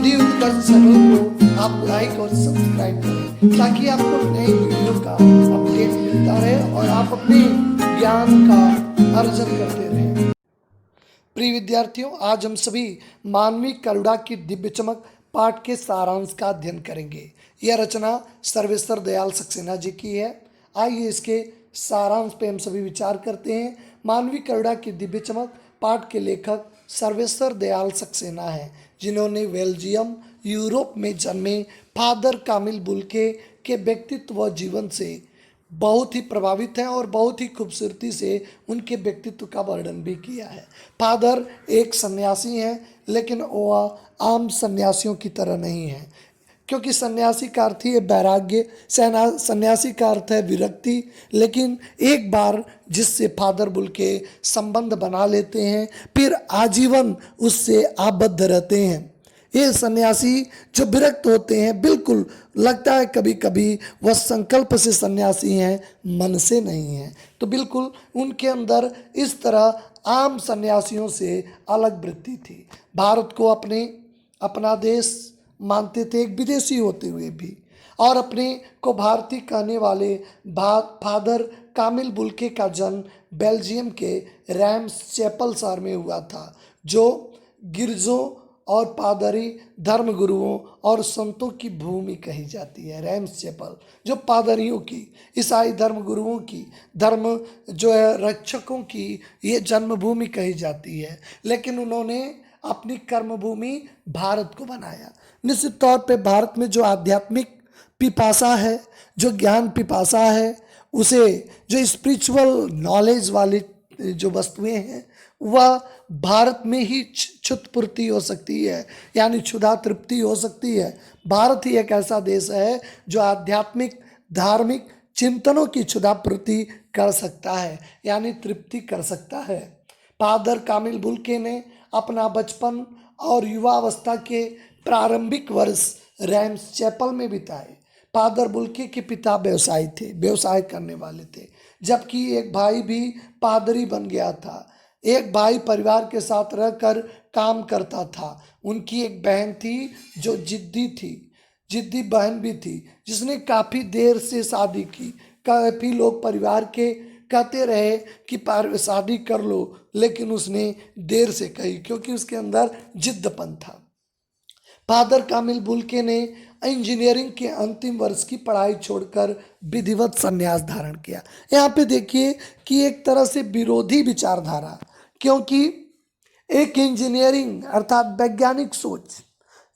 बुद्धि उत्कर्ष चैनल को आप लाइक और सब्सक्राइब करें ताकि आपको नई वीडियो का अपडेट मिलता रहे और आप अपने ज्ञान का अर्जन करते रहें। प्रिय विद्यार्थियों, आज हम सभी मानवी करुणा की दिव्य चमक पाठ के सारांश का अध्ययन करेंगे। यह रचना सर्वेश्वर दयाल सक्सेना जी की है। आइए इसके सारांश पे हम सभी विचार करते हैं। मानवी करुणा की दिव्य चमक पाठ के लेखक सर्वेश्वर दयाल सक्सेना है, जिन्होंने बेल्जियम यूरोप में जन्मे फादर कामिल बुल्के के व्यक्तित्व व जीवन से बहुत ही प्रभावित हैं और बहुत ही खूबसूरती से उनके व्यक्तित्व का वर्णन भी किया है। फादर एक सन्यासी हैं, लेकिन वह आम सन्यासियों की तरह नहीं है, क्योंकि सन्यासी का अर्थ ही है वैराग्य, सन्यासी का अर्थ है विरक्ति। लेकिन एक बार जिससे फादर बुल्के संबंध बना लेते हैं, फिर आजीवन उससे आबद्ध रहते हैं। ये सन्यासी जो विरक्त होते हैं, बिल्कुल लगता है कभी कभी वह संकल्प से सन्यासी हैं, मन से नहीं हैं। तो बिल्कुल उनके अंदर इस तरह आम सन्यासियों से अलग वृत्ति थी। भारत को अपना देश मानते थे, एक विदेशी होते हुए भी, और अपने को भारतीय कहने वाले फादर कामिल बुल्के का जन्म बेल्जियम के रैम्स चैपल शहर में हुआ था, जो गिरजों और पादरी धर्मगुरुओं और संतों की भूमि कही जाती है। रैम्स चैपल जो पादरियों की, ईसाई धर्मगुरुओं की, धर्म जो है रक्षकों की ये जन्मभूमि कही जाती है। लेकिन उन्होंने अपनी कर्मभूमि भारत को बनाया। निश्चित तौर पे भारत में जो आध्यात्मिक पिपासा है, जो ज्ञान पिपासा है, उसे जो स्पिरिचुअल नॉलेज वाली जो वस्तुएं हैं, वह भारत में ही क्षुतपूर्ति हो सकती है, यानी क्षुधा तृप्ति हो सकती है। भारत ही एक ऐसा देश है जो आध्यात्मिक धार्मिक चिंतनों की क्षुधापूर्ति कर सकता है, यानी तृप्ति कर सकता है। फादर कामिल बुल्के ने अपना बचपन और युवावस्था के प्रारंभिक वर्ष रैम्स चैपल में बिताए। फादर बुल्के के पिता व्यवसायी थे, व्यवसाय करने वाले थे, जबकि एक भाई भी पादरी बन गया था। एक भाई परिवार के साथ रहकर काम करता था। उनकी एक बहन थी जो जिद्दी बहन भी थी, जिसने काफ़ी देर से शादी की। काफ़ी लोग परिवार के कहते रहे कि शादी कर लो, लेकिन उसने देर से कही, क्योंकि उसके अंदर जिद्दपन था। फादर कामिल बुल्के ने इंजीनियरिंग के अंतिम वर्ष की पढ़ाई छोड़कर विधिवत संन्यास धारण किया। यहाँ पे देखिए कि एक तरह से विरोधी विचारधारा, क्योंकि एक इंजीनियरिंग अर्थात वैज्ञानिक सोच,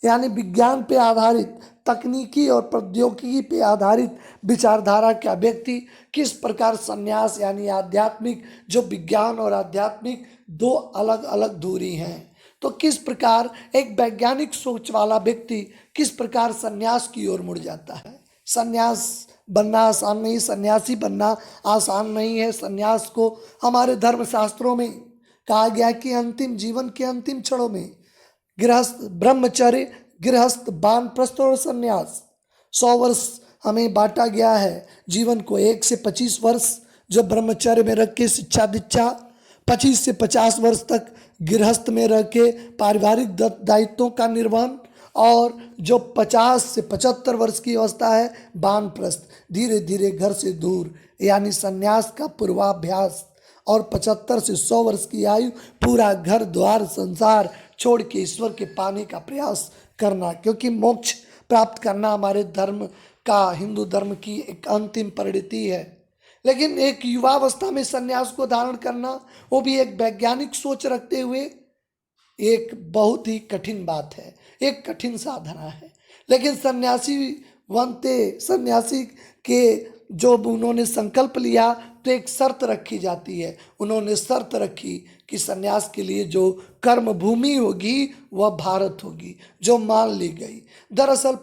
यानी विज्ञान पे आधारित, तकनीकी और प्रौद्योगिकी पे आधारित विचारधारा का व्यक्ति किस प्रकार संन्यास यानी आध्यात्मिक, जो विज्ञान और आध्यात्मिक दो अलग अलग दूरी हैं, तो किस प्रकार एक वैज्ञानिक सोच वाला व्यक्ति किस प्रकार संन्यास की ओर मुड़ जाता है। संन्यास बनना आसान नहीं, सन्यासी बनना आसान नहीं है। संन्यास को हमारे धर्मशास्त्रों में कहा गया कि अंतिम जीवन के अंतिम क्षणों में गृहस्थ ब्रह्मचर्य, गृहस्थ वानप्रस्थ और संन्यास 100 वर्ष हमें बांटा गया है जीवन को। 1 से 25 वर्ष जो ब्रह्मचर्य में रख के शिक्षा दीक्षा, 25 से 50 वर्ष तक गृहस्थ में रह के पारिवारिक दायित्वों का निर्वहन, और जो 50 से 75 वर्ष की अवस्था है वानप्रस्थ, धीरे धीरे घर से दूर, यानी संन्यास का पूर्वाभ्यास। और 75 से 100 वर्ष की आयु पूरा घर द्वार संसार छोड़ के ईश्वर के पाने का प्रयास करना, क्योंकि मोक्ष प्राप्त करना हमारे धर्म का, हिंदू धर्म की एक अंतिम परिणति है। लेकिन एक युवावस्था में संन्यास को धारण करना, वो भी एक वैज्ञानिक सोच रखते हुए, एक बहुत ही कठिन बात है, एक कठिन साधना है। लेकिन सन्यासी के जो उन्होंने संकल्प लिया, तो एक शर्त रखी जाती है। उन्होंने शर्त रखी कि संन्यास के लिए जो कर्म भूमि होगी वह भारत होगी, जो मान ली गई। दरअसल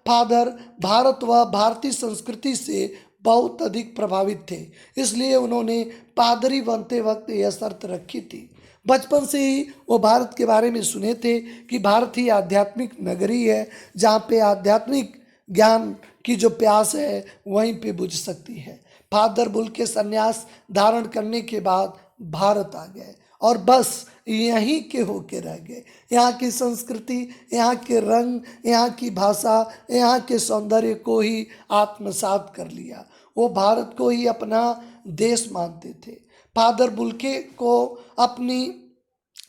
फादर भारत व भारतीय संस्कृति से बहुत अधिक प्रभावित थे, इसलिए उन्होंने पादरी बनते वक्त यह शर्त रखी थी। बचपन से ही वो भारत के बारे में सुने थे कि भारत ही आध्यात्मिक नगरी है, जहाँ पे आध्यात्मिक ज्ञान की जो प्यास है वहीं पे बुझ सकती है। फादर बुल्के संन्यास धारण करने के बाद भारत आ गए और बस यहीं के होके रह गए। यहाँ की संस्कृति, यहाँ के रंग, यहाँ की भाषा, यहाँ के सौंदर्य को ही आत्मसात कर लिया। वो भारत को ही अपना देश मानते थे। फादर बुल्के को अपनी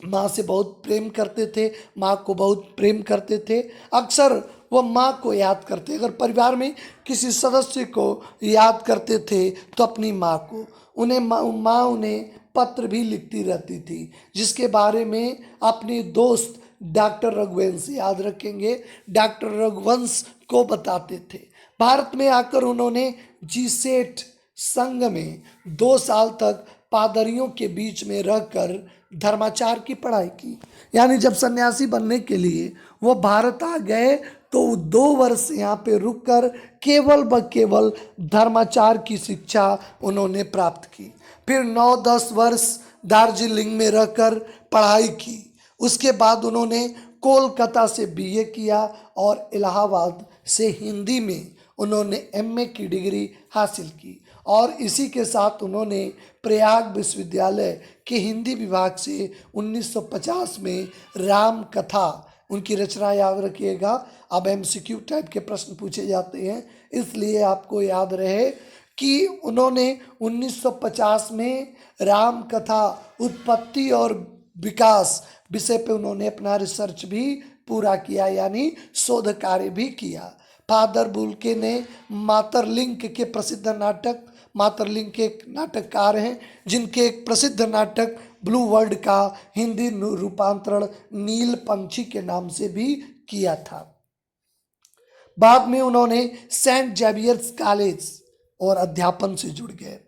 माँ से बहुत प्रेम करते थे, माँ को बहुत प्रेम करते थे। अक्सर वो माँ को याद करते, अगर परिवार में किसी सदस्य को याद करते थे तो अपनी माँ को। उन्हें माँ उन्हें पत्र भी लिखती रहती थी, जिसके बारे में अपने दोस्त डॉक्टर रघुवंश, याद रखेंगे, डॉक्टर रघुवंश को बताते थे। भारत में आकर उन्होंने जीसेट संघ में 2 साल तक पादरियों के बीच में रहकर धर्माचार की पढ़ाई की। यानी जब सन्यासी बनने के लिए वो भारत आ गए तो 2 वर्ष यहाँ पे रुककर केवल व केवल धर्माचार की शिक्षा उन्होंने प्राप्त की। फिर 9-10 वर्ष दार्जिलिंग में रहकर पढ़ाई की। उसके बाद उन्होंने कोलकाता से बीए किया और इलाहाबाद से हिंदी में उन्होंने एमए की डिग्री हासिल की। और इसी के साथ उन्होंने प्रयाग विश्वविद्यालय के हिंदी विभाग से 1950 में राम कथा, उनकी रचना याद रखिएगा। अब एमसीक्यू टाइप के प्रश्न पूछे जाते हैं, इसलिए आपको याद रहे कि उन्होंने 1950 में राम कथा उत्पत्ति और विकास विषय पे उन्होंने अपना रिसर्च भी पूरा किया, यानी शोध कार्य भी किया। फादर बुल्के ने मातरलिंग के प्रसिद्ध नाटक, मातरलिंग के एक नाटककार हैं जिनके एक प्रसिद्ध नाटक ब्लू वर्ल्ड का हिंदी रूपांतरण नील पंछी के नाम से भी किया था। बाद में उन्होंने सेंट जेवियर्स कॉलेज और अध्यापन से जुड़ गए।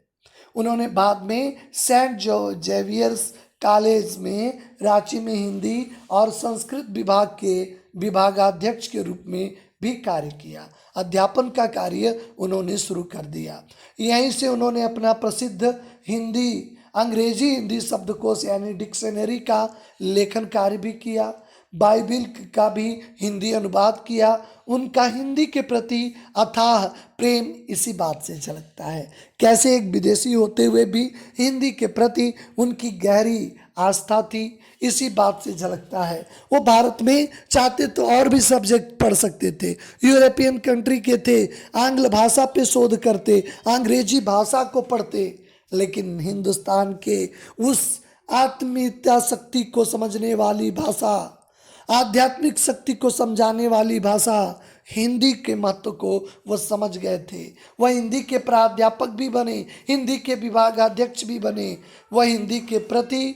उन्होंने बाद में सेंट जेवियर्स कॉलेज में रांची में हिंदी और संस्कृत विभाग के विभागाध्यक्ष के रूप में भी कार्य किया। अध्यापन का कार्य उन्होंने शुरू कर दिया। यहीं से उन्होंने अपना प्रसिद्ध हिंदी अंग्रेजी हिंदी शब्दकोश यानी डिक्शनरी का लेखन कार्य भी किया। बाइबिल का भी हिंदी अनुवाद किया। उनका हिंदी के प्रति अथाह प्रेम इसी बात से झलकता है, कैसे एक विदेशी होते हुए भी हिंदी के प्रति उनकी गहरी आस्था थी, इसी बात से झलकता है। वो भारत में चाहते तो और भी सब्जेक्ट पढ़ सकते थे, यूरोपियन कंट्री के थे, आंग्ल भाषा पे शोध करते, अंग्रेजी भाषा को पढ़ते, लेकिन हिंदुस्तान के उस आत्मीयता शक्ति को समझने वाली भाषा, आध्यात्मिक शक्ति को समझाने वाली भाषा हिंदी के महत्व को वह समझ गए थे। वह हिंदी के प्राध्यापक भी बने, हिंदी के विभागाध्यक्ष भी बने। वह हिंदी के प्रति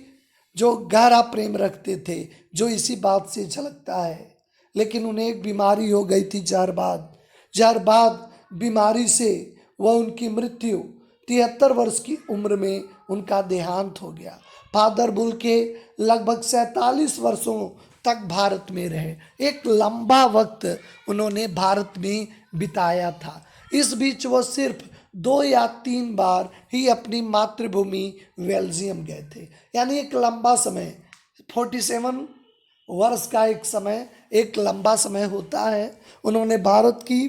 जो गहरा प्रेम रखते थे, जो इसी बात से झलकता है। लेकिन उन्हें एक बीमारी हो गई थी, जहरबाद बीमारी से वह उनकी मृत्यु 73 वर्ष की उम्र में उनका देहांत हो गया। फादर बुल्के लगभग 47 वर्षों तक भारत में रहे। एक लंबा वक्त उन्होंने भारत में बिताया था। इस बीच वो सिर्फ 2 या 3 बार ही अपनी मातृभूमि बेल्जियम गए थे। यानी एक लंबा समय, 47 वर्ष का एक लंबा समय होता है। उन्होंने भारत की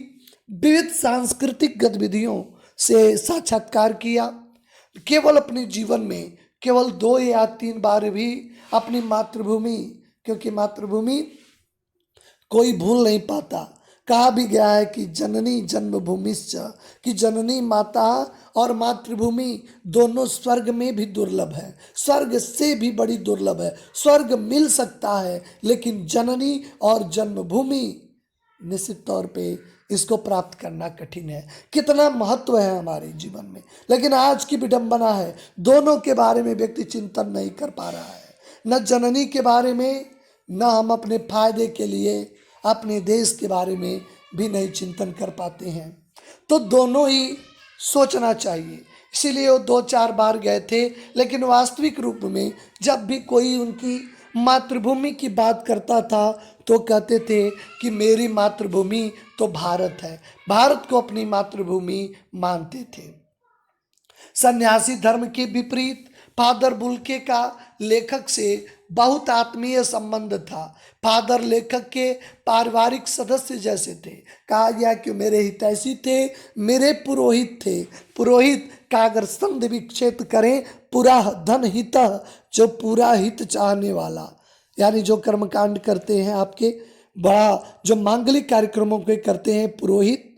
विविध सांस्कृतिक गतिविधियों से साक्षात्कार किया। केवल अपने जीवन में केवल 2 या 3 बार भी अपनी मातृभूमि, क्योंकि मातृभूमि कोई भूल नहीं पाता। कहा भी गया है कि जननी जन्मभूमिश्च, कि जननी माता और मातृभूमि दोनों स्वर्ग में भी दुर्लभ है, स्वर्ग से भी बड़ी दुर्लभ है। स्वर्ग मिल सकता है लेकिन जननी और जन्मभूमि निश्चित तौर पे इसको प्राप्त करना कठिन है। कितना महत्व है हमारे जीवन में, लेकिन आज की विडंबना है दोनों के बारे में व्यक्ति चिंतन नहीं कर पा रहा है। न जननी के बारे में, न हम अपने फायदे के लिए अपने देश के बारे में भी नहीं चिंतन कर पाते हैं। तो दोनों ही सोचना चाहिए। इसीलिए वो 2-4 बार गए थे, लेकिन वास्तविक रूप में जब भी कोई उनकी मातृभूमि की बात करता था तो कहते थे कि मेरी मातृभूमि तो भारत है, भारत को अपनी मातृभूमि मानते थे। सन्यासी धर्म के विपरीत फादर बुल्के का लेखक से बहुत आत्मीय संबंध था। फादर लेखक के पारिवारिक सदस्य जैसे थे। कहा गया कि मेरे हितैषी थे, मेरे पुरोहित थे। पुरोहित का अगर संधि विच्छेद करें, पूरा धन हित, जो पूरा हित चाहने वाला, यानी जो कर्मकांड करते हैं आपके, बड़ा जो मांगलिक कार्यक्रमों के करते हैं पुरोहित,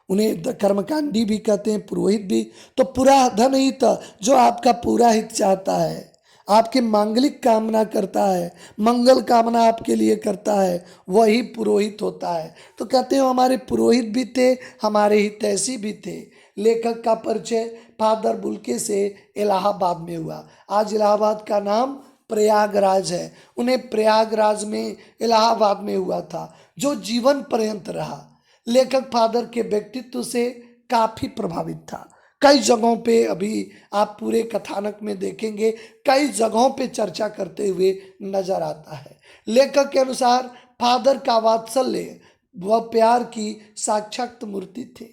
उन्हें कर्मकांडी भी कहते हैं, पुरोहित भी। तो पूरा धन हित, जो आपका पूरा हित चाहता है, आपके मांगलिक कामना करता है, मंगल कामना आपके लिए करता है, वही पुरोहित होता है। तो कहते हैं हमारे पुरोहित भी थे, हमारे हितैषी भी थे। लेखक का परिचय फादर बुल्के से इलाहाबाद में हुआ। आज इलाहाबाद का नाम प्रयागराज है। उन्हें प्रयागराज में, इलाहाबाद में हुआ था, जो जीवन पर्यंत रहा। लेखक फादर के व्यक्तित्व से काफी प्रभावित था। कई जगहों पे, अभी आप पूरे कथानक में देखेंगे, कई जगहों पे चर्चा करते हुए नजर आता है। लेखक के अनुसार फादर का वात्सल्य व प्यार की साक्षात मूर्ति थे।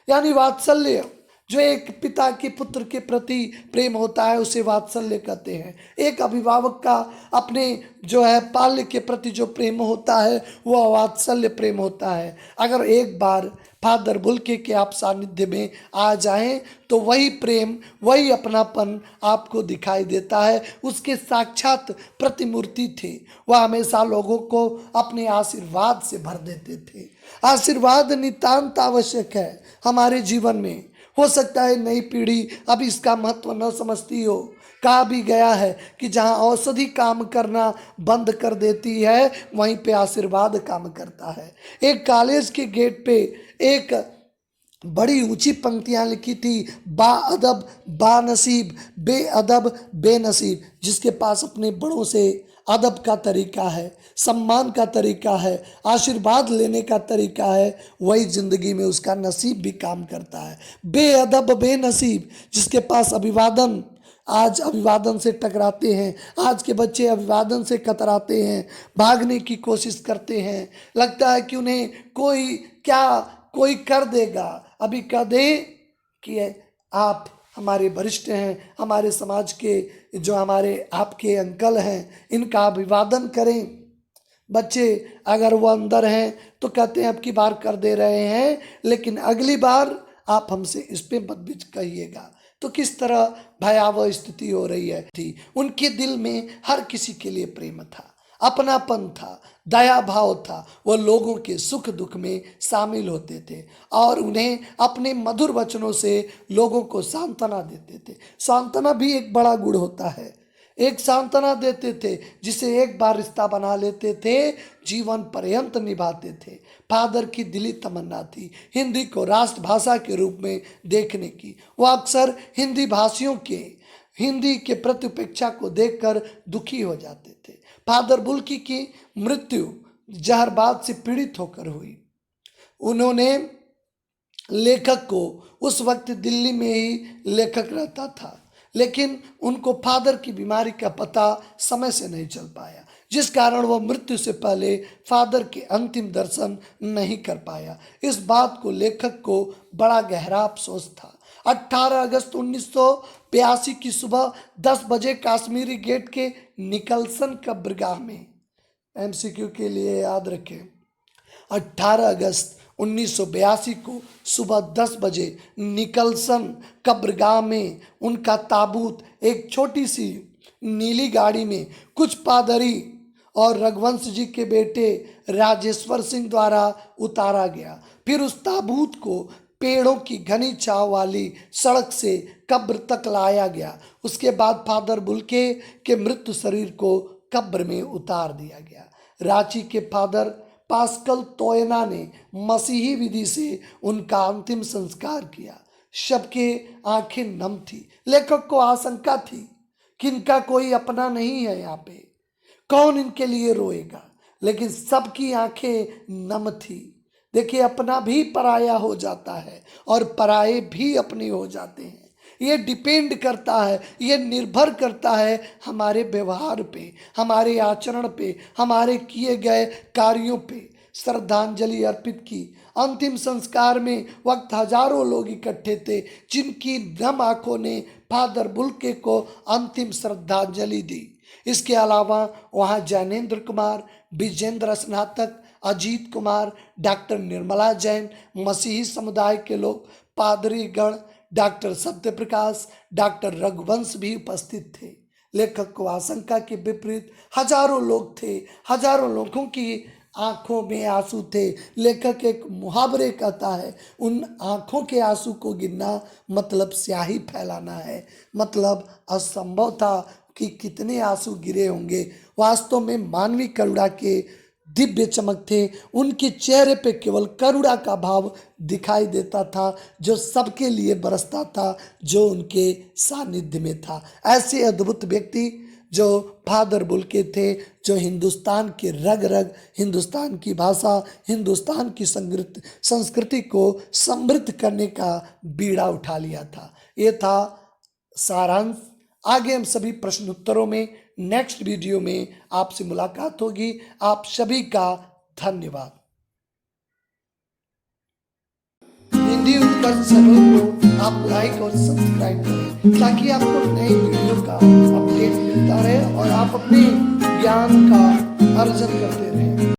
यानी वात्सल्य, जो एक पिता के पुत्र के प्रति प्रेम होता है, उसे वात्सल्य कहते हैं। एक अभिभावक का अपने जो है बाल्य के प्रति जो प्रेम होता है, वह वात्सल्य प्रेम होता है। अगर एक बार फादर बुल्के के आप सानिध्य में आ जाएं, तो वही प्रेम, वही अपनापन आपको दिखाई देता है। उसके साक्षात प्रतिमूर्ति थे। वह हमेशा लोगों को अपने आशीर्वाद से भर देते थे। आशीर्वाद नितांत आवश्यक है हमारे जीवन में। हो सकता है नई पीढ़ी अब इसका महत्व न समझती हो। कहा भी गया है कि जहां औषधि काम करना बंद कर देती है, वहीं पे आशीर्वाद काम करता है। एक कॉलेज के गेट पे एक बड़ी ऊंची पंक्तियां लिखी थी, बाअदब बानसीब, बेअदब बेनसीब। जिसके पास अपने बड़ों से अदब का तरीका है, सम्मान का तरीका है, आशीर्वाद लेने का तरीका है, वही जिंदगी में उसका नसीब भी काम करता है। बेअदब बेनसीब, जिसके पास अभिवादन, आज अभिवादन से टकराते हैं, आज के बच्चे अभिवादन से कतराते हैं, भागने की कोशिश करते हैं। लगता है कि उन्हें कोई कर देगा। अभी कह दे कि आप हमारे वरिष्ठ हैं, हमारे समाज के जो हमारे आपके अंकल हैं, इनका अभिवादन करें। बच्चे अगर वो अंदर हैं तो कहते हैं अब की बार कर दे रहे हैं, लेकिन अगली बार आप हमसे इस पे मत बीच कहिएगा। तो किस तरह भयावह स्थिति हो रही है थी। उनके दिल में हर किसी के लिए प्रेम था, अपनापन था, दया भाव था। वह लोगों के सुख दुख में शामिल होते थे और उन्हें अपने मधुर वचनों से लोगों को सांत्वना देते थे। सांत्वना भी एक बड़ा गुण होता है। एक सांत्वना देते थे, जिसे एक बार रिश्ता बना लेते थे, जीवन पर्यंत निभाते थे। फादर की दिली तमन्ना थी हिंदी को राष्ट्रभाषा के रूप में देखने की। वह अक्सर हिंदी के प्रति उपेक्षा को देखकर दुखी हो जाते थे। फादर बुल्के की मृत्यु जहरबाद से पीड़ित होकर हुई। उन्होंने लेखक को, उस वक्त दिल्ली में ही लेखक रहता था, लेकिन उनको फादर की बीमारी का पता समय से नहीं चल पाया, जिस कारण वह मृत्यु से पहले फादर के अंतिम दर्शन नहीं कर पाया। इस बात को लेखक को बड़ा गहरा अफसोस था। 18 अगस्त 1982 की सुबह 10 बजे काश्मीरी गेट के निकलसन कब्रगाह में, एमसीक्यू के लिए याद रखें, 18 अगस्त 1982 को सुबह 10 बजे निकलसन कब्रगाह में उनका ताबूत एक छोटी सी नीली गाड़ी में कुछ पादरी और रघुवंश जी के बेटे राजेश्वर सिंह द्वारा उतारा गया। फिर उस ताबूत को पेड़ों की घनी छांव वाली सड़क से कब्र तक लाया गया। उसके बाद फादर बुल्के के मृत्यु शरीर को कब्र में उतार दिया गया। रांची के फादर पास्कल तोयना ने मसीही विधि से उनका अंतिम संस्कार किया। सबके आंखें नम थी। लेखक को आशंका थी कि इनका कोई अपना नहीं है, यहाँ पे कौन इनके लिए रोएगा, लेकिन सबकी आंखें नम थी। देखिए, अपना भी पराया हो जाता है और पराये भी अपने हो जाते हैं। ये डिपेंड करता है, ये निर्भर करता है हमारे व्यवहार पे, हमारे आचरण पे, हमारे किए गए कार्यों पे। श्रद्धांजलि अर्पित की। अंतिम संस्कार में वक्त हजारों लोग इकट्ठे थे, जिनकी नम आंखों ने फादर बुल्के को अंतिम श्रद्धांजलि दी। इसके अलावा वहां जैनेन्द्र कुमार, विजेंद्र स्नातक, अजीत कुमार, डॉक्टर निर्मला जैन, मसीही समुदाय के लोग, पादरी गण, डॉक्टर सत्यप्रकाश, डॉक्टर रघुवंश भी उपस्थित थे। लेखक को आशंका के विपरीत हजारों लोग थे। हजारों लोगों की आंखों में आंसू थे। लेखक एक मुहावरे कहता है, उन आंखों के आंसू को गिनना मतलब स्याही फैलाना है। मतलब असंभव था कि कितने आंसू गिरे होंगे। वास्तव में मानवीय करुणा के दिव्य चमक थे। उनके चेहरे पे केवल करुणा का भाव दिखाई देता था, जो सबके लिए बरसता था, जो उनके सानिध्य में था। ऐसे अद्भुत व्यक्ति जो फादर बुल्के थे, जो हिंदुस्तान के रग रग, हिंदुस्तान की भाषा, हिंदुस्तान की संस्कृति को समृद्ध करने का बीड़ा उठा लिया था। ये था सारांश। आगे हम सभी प्रश्न उत्तरों में नेक्स्ट वीडियो में आपसे मुलाकात होगी। आप सभी का धन्यवाद। हिंदी उत्कर्ष चैनल को आप लाइक और सब्सक्राइब करें, ताकि आपको नई वीडियो का अपडेट मिलता रहे और आप अपने ज्ञान का अर्जन करते